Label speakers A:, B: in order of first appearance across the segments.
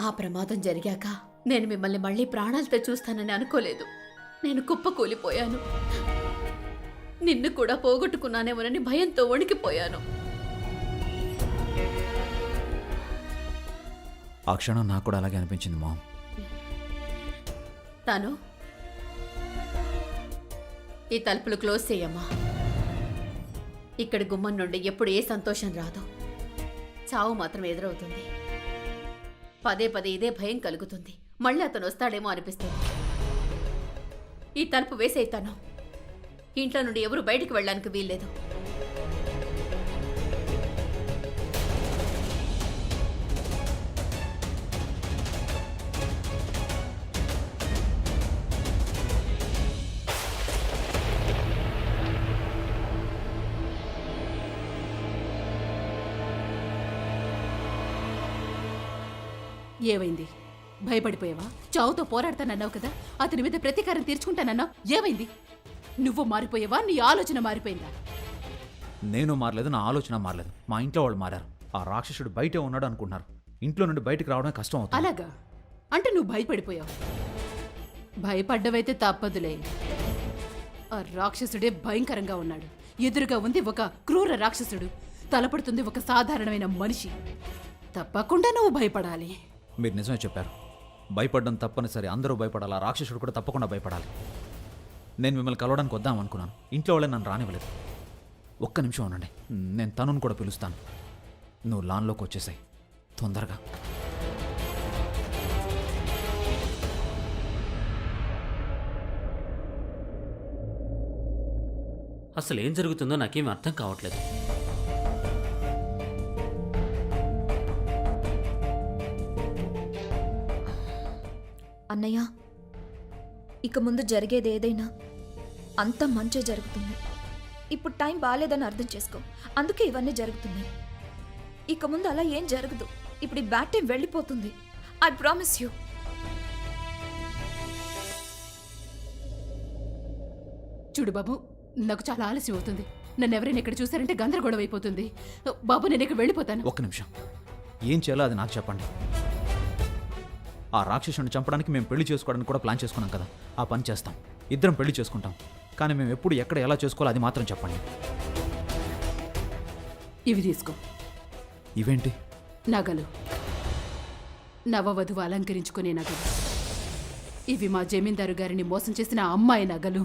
A: ఆ ప్రమాదం జరిగాక నేను మిమ్మల్ని మళ్ళీ ప్రాణాలతో చూస్తానని అనుకోలేదు. నేను కుప్పకూలిపోయాను. నిన్ను కూడా పోగొట్టుకున్నానేమోనని భయంతో వణికిపోయాను.
B: ఆ క్షణం నాకు కూడా అలాగే అనిపించింది మామ్.
A: తాను ఈ తలుపులు క్లోజ్ చేయమ్మా. ఇక్కడ గుమ్మం నుండి ఎప్పుడు ఏ సంతోషం రాదు. చావు మాత్రం ఎదురవుతుంది. పదే పదే ఇదే భయం కలుగుతుంది. మళ్ళీ అతను వస్తాడేమో అనిపిస్తుంది. ఈ తలుపు వేసేస్తాను. ఇంట్లో నుండి ఎవరు బయటికి వెళ్ళడానికి వీల్లేదు.
C: ఏమైంది? భయపడిపోయావా? చావుతో పోరాడతానన్నావు కదా, అతని మీద ప్రతీకారం తీర్చుకుంటానన్నావు. ఏమైంది? నువ్వు మారిపోయావా? నీ ఆలోచన మారిపోయిందా?
B: నేను మారలేదు, నా ఆలోచన మారలేదు. మా ఇంట్లో వాళ్ళు మారారు. ఆ రాక్షసుడు బయటే ఉన్నాడు అనుకుంటున్నారు. ఇంట్లో నుండి బయటికి రావడం కష్టం అవుతుంది.
C: అలాగా? అంటే నువ్వు భయపడిపోయావు. భయపడ్డవైతే తప్పదులే. ఆ రాక్షసుడే భయంకరంగా ఉన్నాడు. ఎదురుగా ఉంది ఒక క్రూర రాక్షసుడు, తలపడుతుంది ఒక సాధారణమైన మనిషి. తప్పకుండా నువ్వు భయపడాలి.
B: మీరు నిజమే చెప్పారు. భయపడడం తప్పనిసరి. అందరూ భయపడాలి. ఆ రాక్షసుడు కూడా తప్పకుండా భయపడాలి. నేను మిమ్మల్ని కలవడానికి వద్దాం అనుకున్నాను. ఇంట్లో వాళ్ళే నన్ను రానివ్వలేదు. ఒక్క నిమిషం ఉండండి, నేను తనుని కూడా పిలుస్తాను. నువ్వు లాన్లోకి వచ్చేసాయి తొందరగా.
D: అసలు ఏం జరుగుతుందో నాకేమీ అర్థం కావట్లేదు.
E: అన్నయ్య, ఇక ముందు జరిగేది ఏదైనా అంత మంచి జరుగుతుంది. ఇప్పుడు టైం బాగాలేదని అర్థం చేసుకో. అందుకే ఇవన్నీ జరుగుతున్నాయి. ఇక ముందు అలా ఏం జరగదు. ఇప్పుడు ఈ బ్యాడ్ టైం వెళ్ళిపోతుంది. I promise you.
C: చూడు బాబు, నాకు చాలా ఆలస్యం అవుతుంది. నన్ను ఎవరైనా ఇక్కడ చూసారంటే గందరగోళం అయిపోతుంది. బాబు, నేను ఇక్కడ వెళ్ళిపోతాను.
B: ఒక్క నిమిషం, ఏం చేయాలో అది నాకు చెప్పండి. ఆ రాక్షసుని చంపడానికి మేము పెళ్లి చేసుకోవడానికి కూడా ప్లాన్ చేసుకున్నాం కదా, ఆ పని చేస్తాం. ఇద్దరం పెళ్లి చేసుకుంటాం. కానీ మేము ఎప్పుడు ఎక్కడ ఎలా చేసుకోవాలో అది మాత్రం చెప్పండి.
C: ఇవి తీసుకో.
B: ఇవేంటి?
C: నగలు. నవవధువు అలంకరించుకునే నగలు. ఇవి మా జమీందారు గారిని మోసం చేసిన అమ్మాయి నగలు.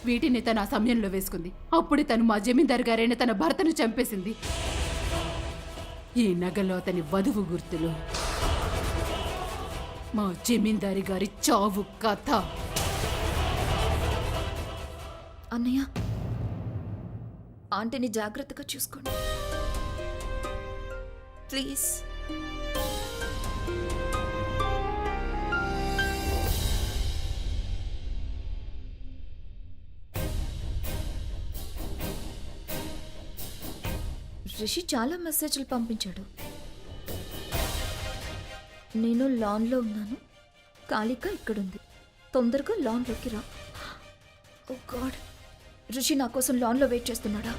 C: వీటిని తన ఆ సమయంలో వేసుకుంది. అప్పుడే తను మా జమీందారు గారైన తన భర్తను చంపేసింది. ఈ నగల్లో అతని వధువు గుర్తులు. మా జమీందారి గారి చావు కథ.
E: అన్నయ్య, ఆంటీని జాగ్రత్తగా చూసుకోండి ప్లీజ్. రిషి చాలా మెసేజ్లు పంపించాడు. నేను లాన్లో ఉన్నాను, కాళిక ఇక్కడుంది, తొందరగా లాన్లోకి రా. ఓ గాడ్, రిషి నా కోసం లాన్లో వెయిట్ చేస్తున్నాడా?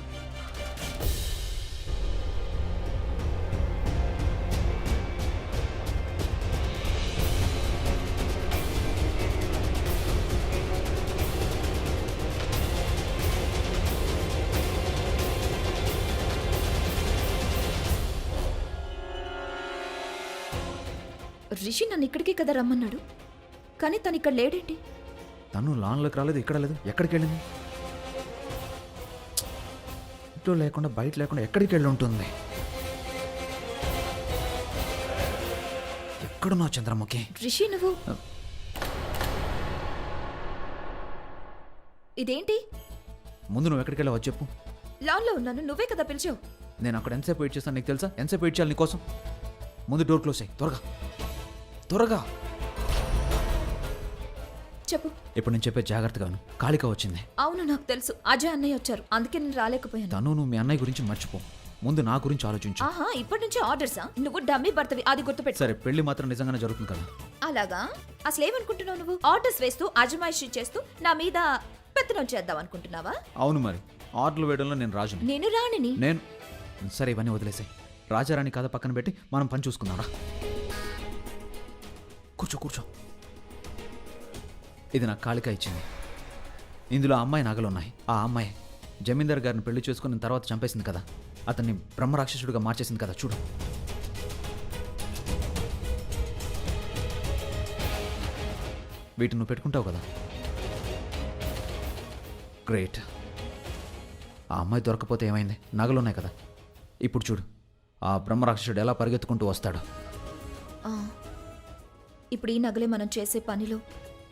E: రిషి నన్ను ఇక్కడికే కదా రమ్మన్నాడు, కానీ తను ఇక్కడ లేడేంటి?
B: తను లాన్లోకి రాలేదు, ఇక్కడ లేదు. ఎక్కడికి వెళ్ళింది? ఇంట్లో లేకుండా బయట లేకుండా ఎక్కడికి వెళ్ళి ఉంటుంది? ఎక్కడున్నావు చంద్రముఖి?
E: రిషి, నువ్వు ఇదేంటి?
B: ముందు నువ్వు ఎక్కడికి వెళ్ళావు చెప్పు.
E: లాన్లో ఉన్నాను, నువ్వే కదా పిలిచావు.
B: నేను అక్కడ ఎంతసేపు వెయిట్ చేస్తాను నీకు తెలుసా? ఎంతసేపు వెయిట్ చేయాలి నీకోసం? ముందు డోర్ క్లోజ్ అయ్యి త్వరగా త్వరగా.
E: చెప్పు.
B: ఇప్పుడు నేను చెప్పే జాగ్రత్తగా విను. కాళిక వచ్చింది.
E: అవును, నాకు తెలుసు. అజయ్ అన్నయ్య వచ్చారు, అందుకే నేను రాలేకపోయాను.
B: తను నువ్వు మీ అన్నయ్య గురించి మర్చిపో. ముందు నా గురించి ఆలోచించు.
E: ఆహా, ఇప్పటి నుంచి ఆర్డర్సా? నువ్వు డమ్మీ భర్తవి, అది గుర్తుపెట్టు.
B: సరే, పెళ్లి మాత్రం నిజంగానే జరుగుతుంది కదా?
E: అలాగా? అసలు ఏమనుకుంటున్నావు నువ్వు? ఆర్డర్స్ వేస్తూ అజమాయిషీ చేస్తూ నా మీద పెత్తనం చేద్దాం అనుకుంటున్నావా?
B: అవును, మరి ఆర్డర్లు వేయడంలో నేను రాజుని.
E: నేను రాణిని.
B: నేను సరే, ఇవన్నీ వదిలేసాయి. రాజారాణి కథ పక్కన పెట్టి మనం పని చూసుకుందాంరా. కూర్చో కూర్చో. ఇది నాకు కాళిక ఇచ్చింది. ఇందులో ఆ అమ్మాయి నగలున్నాయి. ఆ అమ్మాయి జమీందార్ గారిని పెళ్లి చేసుకుని తర్వాత చంపేసింది కదా, అతన్ని బ్రహ్మరాక్షసుడిగా మార్చేసింది కదా, చూడు. వీటిని నువ్వు పెట్టుకుంటావు కదా. గ్రేట్. ఆ అమ్మాయి దొరకపోతే ఏమైంది? నగలున్నాయి కదా. ఇప్పుడు చూడు, ఆ బ్రహ్మరాక్షసుడు ఎలా పరిగెత్తుకుంటూ వస్తాడు.
E: ఆ, ఇప్పుడు ఈ నగలే మనం చేసే పనిలో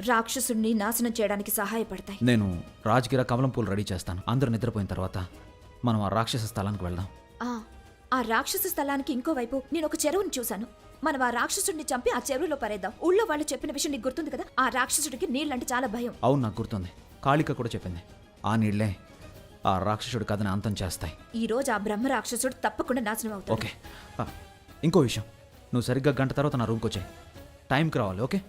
E: రాక్షసుడిని నాశనం చేయడానికి సహాయపడతాయి.
B: నేను రాజగిర కమలం పూలు రెడీ చేస్తాను. అందరూ నిద్రపోయిన తర్వాత మనం ఆ రాక్షస స్థలానికి వెళ్దాం.
E: ఆ రాక్షస స్థలానికి ఇంకోవైపు నేను ఒక చెరువుని చూశాను. మనం ఆ రాక్షసుడిని చంపి ఆ చెరువులో పరేద్దాం. ఊళ్ళో వాళ్ళు చెప్పిన విషయం నీకు గుర్తుంది కదా, ఆ రాక్షసుడికి నీళ్ళంటే చాలా భయం.
B: అవును, నాకు గుర్తుంది. కాళిక కూడా చెప్పింది. ఆ నీళ్లే ఆ రాక్షసుడి కథని అంతం చేస్తాయి.
E: ఈ రోజు ఆ బ్రహ్మ రాక్షసుడు తప్పకుండా నాశనం అవుతాడు.
B: ఓకే. ఇంకో విషయం, నువ్వు సరిగ్గా గంట తర్వాత నా రూమ్కి వచ్చాయి. టైంకి రావాలి, ఓకే?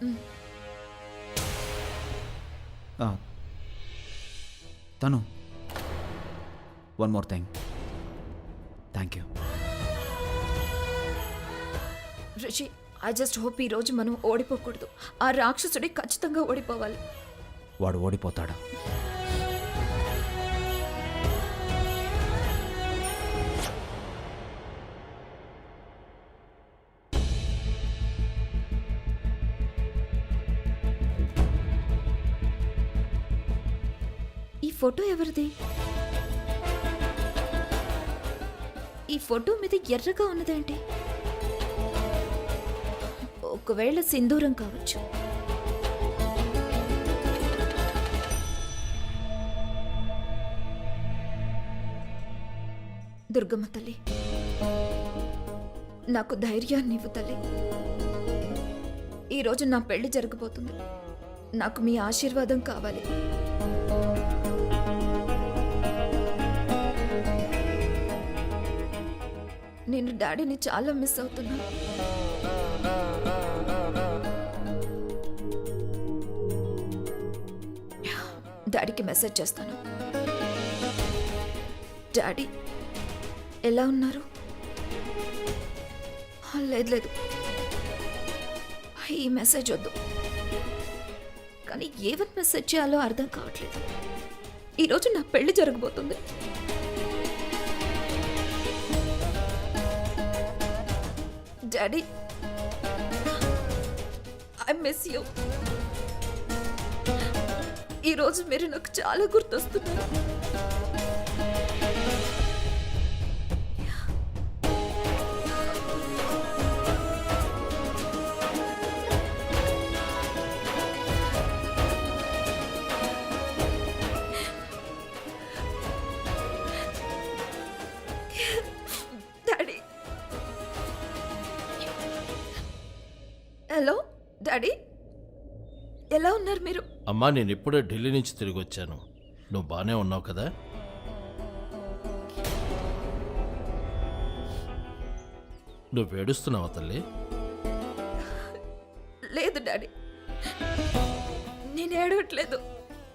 B: తను one more thing. Thank you.
E: Rishi, I just hope ఈ రోజు మనం ఓడిపోకూడదు. ఆ రాక్షసుడి ఖచ్చితంగా ఓడిపోవాలి.
B: వాడు ఓడిపోతాడు.
E: ఈ ఫోటో ఎవరిది? ఈ ఫోటో మీద ఎర్రగా ఉన్నదేంటి? ఒకవేళ సింధూరం కావచ్చు. దుర్గమ్మ తల్లి, నాకు ధైర్యాన్ని ఇవ్వు తల్లి. ఈరోజు నా పెళ్లి జరగబోతుంది. నాకు మీ ఆశీర్వాదం కావాలి. నేను డాడీని చాలా మిస్ అవుతున్నాను. డాడీకి మెసేజ్ చేస్తాను. డాడీ ఎలా ఉన్నారు? లేదు లేదు, ఈ మెసేజ్ వద్దు. కానీ ఏమని మెసేజ్ చేయాలో అర్థం కావట్లేదు. ఈరోజు నా పెళ్లి జరగబోతుంది. Daddy, I miss you. ఈరోజు మీరు నాకు చాలా గుర్తొస్తున్నారు. డాడీ, హలో డాడీ, ఎలా ఉన్నారు మీరు?
F: అమ్మా, నేను ఇప్పుడే ఢిల్లీ నుంచి తిరిగి వచ్చాను. నువ్వు బాగానే ఉన్నావు కదా? నువ్వు ఏడుస్తున్నావా తల్లి?
E: లేదు డాడీ, నేను ఏడవట్లేదు.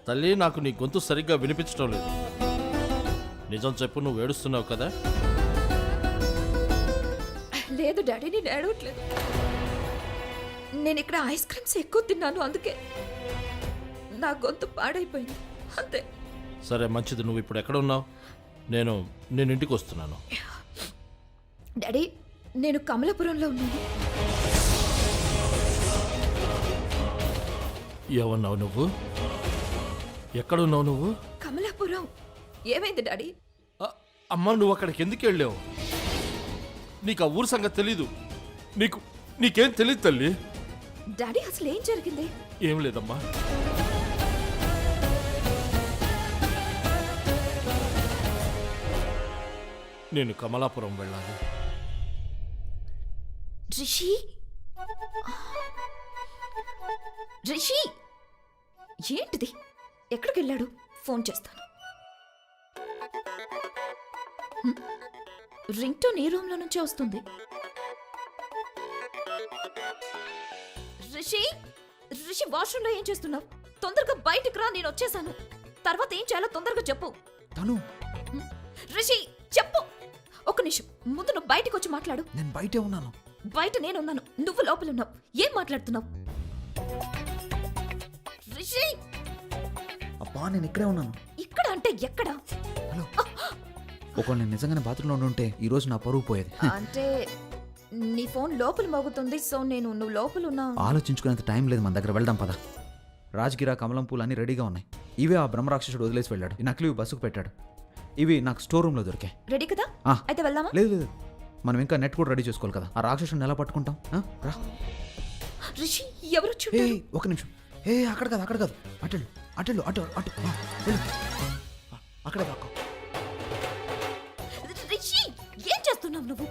F: తల్లి, నాకు నీ గొంతు సరిగ్గా వినిపించడం లేదు. నిజం చెప్పు, నువ్వు ఏడుస్తున్నావు కదా?
E: లేదు డాడీ, నేను ఏడవట్లేదు. నేను ఇక్కడ ఐస్ క్రీమ్స్ ఎక్కువ తిన్నాను, అందుకే నా గొంతు పాడైపోయింది అంతే.
F: సరే, మంచిది. నువ్వు ఇప్పుడు ఎక్కడ ఉన్నావు? నేను ఇంటికి వస్తున్నాను.
E: డాడీ, నేను కమలాపురంలో ఉన్నాను.
F: ఏమన్నావు నువ్వు? ఎక్కడున్నావు నువ్వు?
E: కమలాపురం. ఏమైంది డాడీ?
F: అమ్మా, నువ్వు అక్కడికి ఎందుకు వెళ్ళావు? నీకు ఆ ఊరు సంగతి తెలీదు. నీకేం తెలియదు తల్లి.
E: డాడీ, అసలు ఏం జరిగింది?
F: ఏం లేదమ్మా. నేను కమలాపురం వెళ్ళాలి.
E: రిషి, రిషి, ఏంటిది? ఎక్కడికి వెళ్ళాడు? ఫోన్ చేస్తాను. రింగ్ టోన్ ఈ రూమ్ లో నుంచే వస్తుంది. రిషి, రిషి, వాష్రూమ్ లో ఏం చేస్తున్నావు? తొందరగా బయటికి రా, నేను వచ్చేసాను. తర్వాత ఏం చేయాలో తొందరగా చెప్పు.
B: తను
E: రిషి, చెప్పు. ఒక్క నిమిషం, ముందు నువ్వు బయటకు వచ్చి మాట్లాడు.
B: నేను బయటే ఉన్నాను.
E: బయట నేనున్నాను, నువ్వు లోపల ఉన్నావు. ఏం మాట్లాడుతున్నావు? రిషి
B: అబ్బా నేను ఇక్కడే ఉన్నాను.
E: ఇక్కడ అంటే ఎక్కడ?
B: హలో, ఒకవేళ నేను నిజంగానే బాత్రూంలో ఉంటే ఈరోజు నా పరువు పోయేది.
E: అంటే నీ ఫోన్ లోపల మోగుతుంది, సో నువ్వు లోపల ఉన్నావు.
B: ఆలోచించుకునేంత టైం లేదు మన దగ్గర. వెళ్దాం పద. రాజ్గిరా కమలం పూలు అన్నీ రెడీగా ఉన్నాయి. ఇవే ఆ బ్రహ్మరాక్షసుడు వదిలేసి వెళ్ళాడు. ఈ నకిలీ బస్సుకు పెట్టాడు. ఇవి నాకు స్టోర్ రూమ్లో దొరికాయి.
E: రెడీ కదా?
B: ఆ.
E: అయితే వెళ్దామా?
B: లేదు లేదు, మనం ఇంకా నెట్ కూడా రెడీ చేసుకోవాలి కదా. ఆ రాక్షసుని ఎలా పట్టుకుంటాం? ఆ, రా.
E: రిషి ఎవరు
B: ఏ
E: చూడారు?
B: ఒక నిమిషం. ఏ అక్కడ కాదు, అక్కడ కాదు. అటెళ్ళు అటెళ్ళు అటు అటు ఆ, వెళ్ళు. ఆ, అక్కడే దాక్కో.
E: రిషి ఏం చేస్తున్నావు నువ్వు?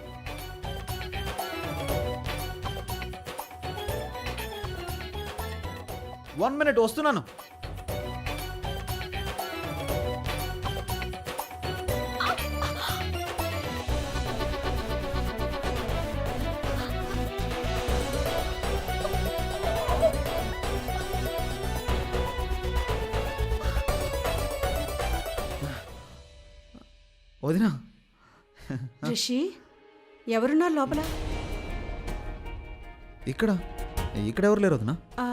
B: వన్ మినిట్ వస్తున్నాను. వదినా,
G: రిషి ఎవరున్నారు లోపల?
B: ఇక్కడ ఇక్కడ ఎవరు లేరు వదినా.
G: ఆ,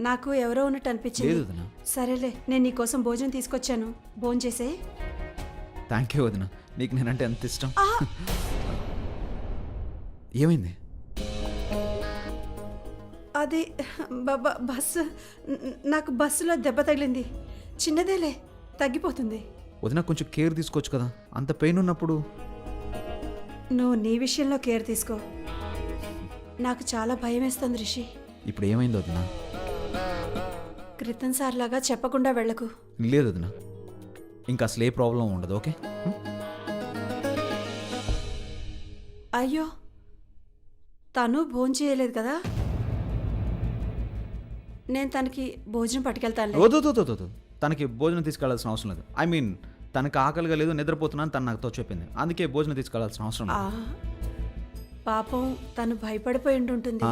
G: నాకు ఎవరో ఉన్నట్టు అనిపించింది.
B: లేదు వదినా.
G: సరేలే, నేను నీకోసం భోజనం తీసుకొచ్చాను, భోజనం చేసే.
B: థ్యాంక్ యూ వదినా, నీకు నేనంటే ఎంత ఇష్టం. ఏమైంది?
G: అది బస్సు, నాకు బస్సులో దెబ్బ తగిలింది. చిన్నదేలే, తగ్గిపోతుంది.
B: వదినా కొంచెం కేర్ తీసుకోవచ్చు కదా. అంత పెయిన్ ఉన్నప్పుడు.
G: నువ్వు నీ విషయంలో కేర్ తీసుకో. నాకు చాలా భయం వేస్తుంది రిషి.
B: ఇప్పుడు ఏమైంది వదినా?
G: క్రితం సార్లాగా చెప్పకుండా వెళ్ళకు.
B: లేదు వదినా, ఇంకా అసలు ఏ ప్రాబ్లం ఉండదు. ఓకే.
G: అయ్యో, తను భోజనం చేయలేదు కదా. నేను తనకి భోజనం పట్టుకెళ్తాను.
B: వద్దు వద్దు వద్దు వద్దు. తనకి భోజనం తీసుకెళ్లాల్సిన అవసరం లేదు. ఐ మీన్ తనకి ఆకలిగా లేదు, నిద్రపోతున్నాను తను నాతో చెప్పింది. అందుకే భోజనం తీసుకెళ్లాల్సిన అవసరం లేదు.
G: పాపం తను భయపడిపోయి ఉంటుంది.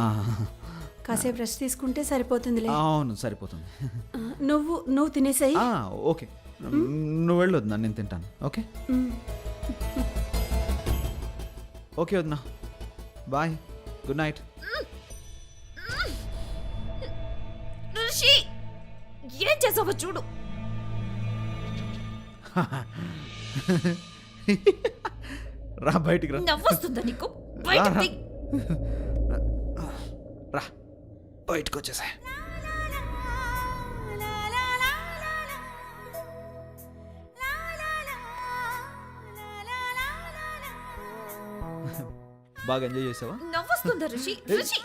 G: కాసేపు రెస్ట్ తీసుకుంటే సరిపోతుందిలే.
B: అవును సరిపోతుంది.
G: నువ్వు తినేసాయి.
B: ఓకే, నువ్వు వెళ్ళు వదినా, నేను తింటాను. ఓకే ఓకే వదినా, బాయ్, గుడ్ నైట్.
E: రిషి ఏం చేసావో చూడు.
B: రా బయటికి రా.
E: నవ్వొస్తుందా నీకు?
B: రా,
E: బయటికి
B: రా.
E: దియ్.
B: రా బయటకు వచ్చేసా. బాగా ఎంజాయ్ చేసావా?
E: నవ్వొస్తుందా రిషి? రిషి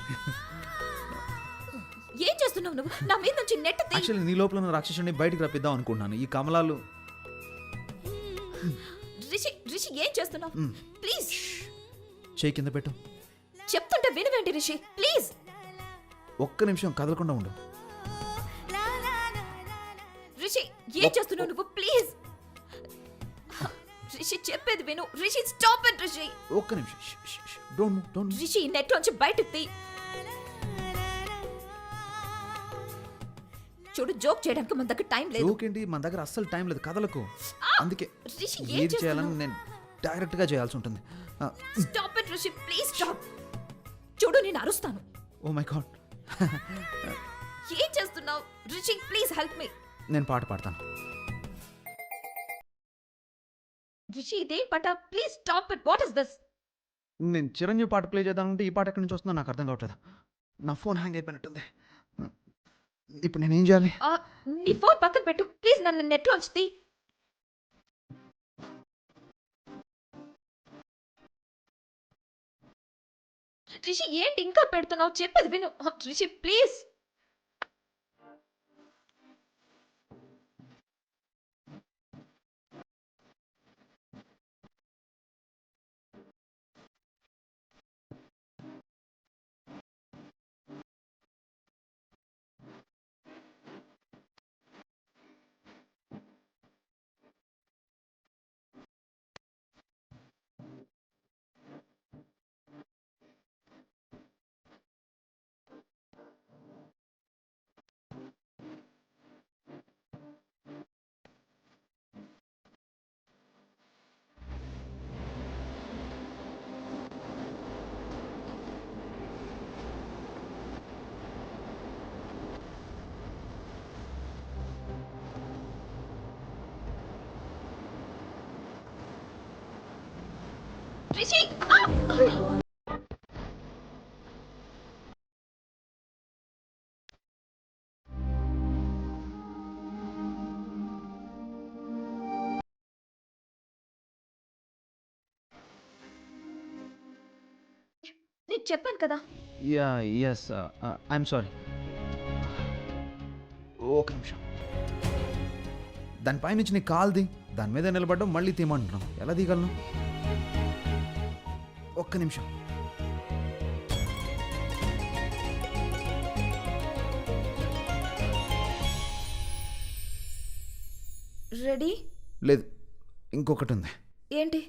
E: ఏం చేస్తున్నావు నువ్వు? నా మీద నుంచి నెట్ తీ.
B: యాక్చువల్లీ నీ లోపల ఉన్న రాక్షసుని బయటికి రప్పిద్దాం అనుకుంటున్నాను. ఈ కమలాలు.
E: రిషి ఏం చేస్తున్నావు? ప్లీజ్
B: చేయి కింద పెట్టు.
E: చెప్తుంటే వినవేంటి రిషి? ప్లీజ్
B: ఒక్క నిమిషం కదలకుండా ఉండు.
E: రిషి ఏం చేస్తున్నావు నువ్వు? ప్లీజ్ రిషి చెప్పేది విను. Rishi stop it Rishi.
B: ఒక్క నిమిషం. Don't move, don't.
E: Rishi net నుంచి బయటకు తీ. చూడు, జోక్ చేయడానికి మన దగ్గర టైం లేదు.
B: జోక్ ఏంటి, మన దగ్గర అస్సలు టైం లేదు. కదలకు. అందుకే
E: రిషి
B: ఏది చేయాలని నేను డైరెక్ట్ గా చేయాల్సి ఉంటుంది.
E: Stop it Rishi, please stop. చూడు, నేను అరుస్తాను.
B: Oh my God.
E: ఏం చేస్తున్నావు రిషి? Please help me.
B: నేను పాట పాడతాను.
E: రిషి ఇదేం పాట? Please stop it. What is this?
B: నేను చిరంజీవి పాట ప్లే చేద్దామంటే ఈ పాట ఎక్కడి నుంచి వస్తుందో నాకు అర్థం కావట్లేదు. నా ఫోన్ హ్యాంగ్ అయిపోయినట్టుంది. ఇప్పుడు నేనేం చేయాలి?
E: నీ ఫోన్ పక్కన పెట్టు ప్లీజ్. నన్ను నెట్ లోంచి తీ. రిషి ఏంటి ఇంకా పెడుతున్నావు? చెప్పేది విను రిషి ప్లీజ్. నేను చెప్పాను కదా.
B: Ya yes I'm sorry. ఒక నిమిషం. దానిపై నుంచి నీ కాల్ది దాని మీద నిలబడ్డం మళ్ళీ తీయమంటున్నాం. ఎలా తీయగలను? ఒక్క నిమిషం.
E: రెడీ?
B: లేదు, ఇంకొకటి ఉంది.
E: ఏంటి?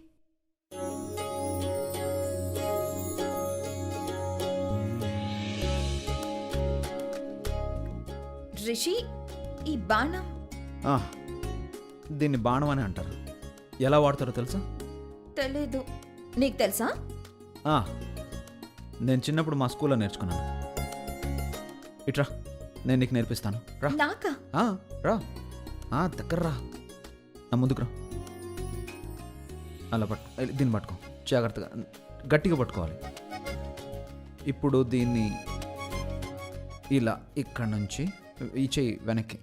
E: రిషి, ఈ బాణం
B: ఆ, దీన్ని బాణం అని అంటారు. ఎలా వాడతారో తెలుసా?
E: తెలీదు. నీకు తెలుసా?
B: ఆ, నేను చిన్నప్పుడు మా స్కూల్లో నేర్చుకున్నాను. ఇట్రా, నేను నీకు నేర్పిస్తాను. రా.
E: నాకా?
B: ఆ, రా. దగ్గర రా. నా ముందుకు రా. అలా దీన్ని పట్టుకో జాగ్రత్తగా, గట్టిగా పట్టుకోవాలి. ఇప్పుడు దీన్ని ఇలా ఇక్కడ నుంచి ఈ చెయ్యి వెనక్కి.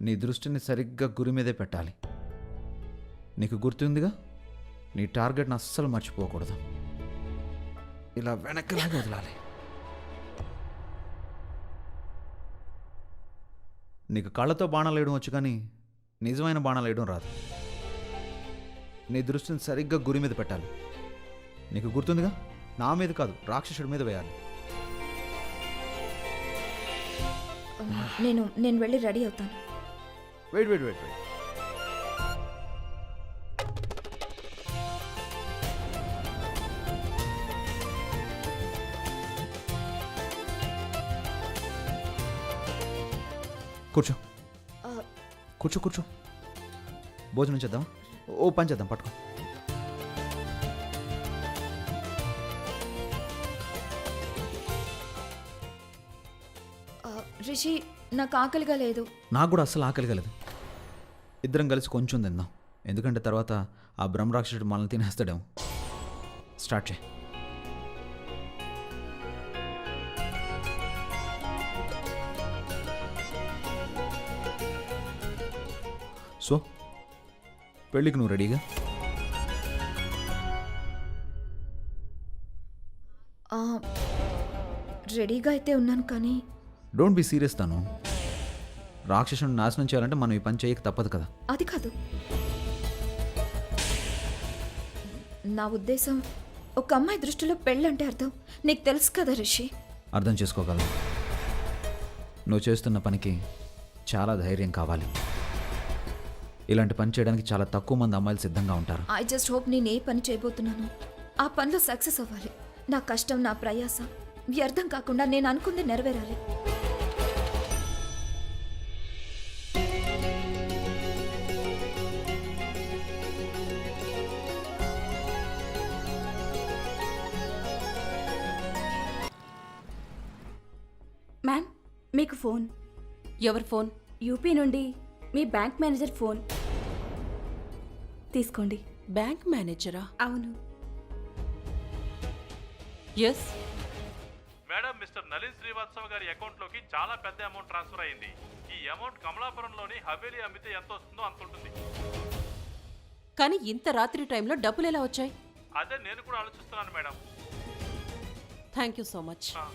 B: నీ దృష్టిని సరిగ్గా గురి మీదే పెట్టాలి. నీకు గుర్తుందిగా, నీ టార్గెట్ని అస్సలు మర్చిపోకూడదు. ఇలా వెనక్కిలాగా వదలాలి. నీకు కళ్ళతో బాణాలు వేయడం వచ్చు, కానీ నిజమైన బాణాలు వేయడం రాదు. నీ దృష్టిని సరిగ్గా గురి మీద పెట్టాలి. నీకు గుర్తుందిగా, నా మీద కాదు, రాక్షసుడి మీద వేయాలి.
E: నేను వెళ్ళి రెడీ అవుతాను.
B: వెయిట్. కూర్చో. కూర్చో. భోజనం చేద్దాం. ఓ పని చేద్దాం, పట్టుకో.
E: రిషి, నాకు ఆకలిగా లేదు.
B: నాకు కూడా అస్సలు ఆకలి కలదు. ఇద్దరం కలిసి కొంచెం తిందాం, ఎందుకంటే తర్వాత ఆ బ్రహ్మరాక్షసుడు మనల్ని తినేస్తాడేమో. స్టార్ట్ చేయి. సో పెళ్ళికి నువ్వు రెడీగా?
E: రెడీగా అయితే ఉన్నాను, కానీ
B: డోంట్ బీ సీరియస్. తాను రాక్షసుని నాశనం చేయాలంటే మనం ఈ పని చేయక తప్పదు కదా.
E: అది కాదు నా ఉద్దేశం. ఒక అమ్మాయి దృష్టిలో పెళ్ళంటే అర్థం నీకు తెలుసు కదా రిషి.
B: అర్థం చేసుకోగలను. నువ్వు చేస్తున్న పనికి చాలా ధైర్యం కావాలి. ఇలాంటి పని చేయడానికి చాలా తక్కువ మంది అమ్మాయిలు సిద్ధంగా ఉంటారు.
E: ఐ జస్ట్ హోప్ నేను ఏ పని చేయబోతున్నాను ఆ పనిలో సక్సెస్ అవ్వాలి. నా కష్టం, నా ప్రయాస వ్యర్థం కాకుండా నేను అనుకుంది నెరవేరాలి.
G: మ్యామ్, మీకు ఫోన్.
C: ఎవరి ఫోన్?
G: యూపీ నుండి మీ బ్యాంక్ మేనేజర్ ఫోన్. తీసుకోండి.
C: బ్యాంక్ మేనేజరా?
G: అవును.
C: Yes.
F: Madam, mister Nalin Srivastava గారి అకౌంట్లోకి చాలా పెద్ద అమౌంట్ ట్రాన్స్ఫర్ అయింది. ఈ అమౌంట్ కమలాపురంలోని హవేలీ అమ్మితే ఎంత వస్తుందో అంత ఉంటుంది.
C: కానీ ఇంత రాత్రి టైంలో డబ్బులు ఎలా వచ్చాయి?
F: అదే నేను కూడా ఆలోచిస్తున్నాను madam.
C: Thank you so much.
F: ఆ.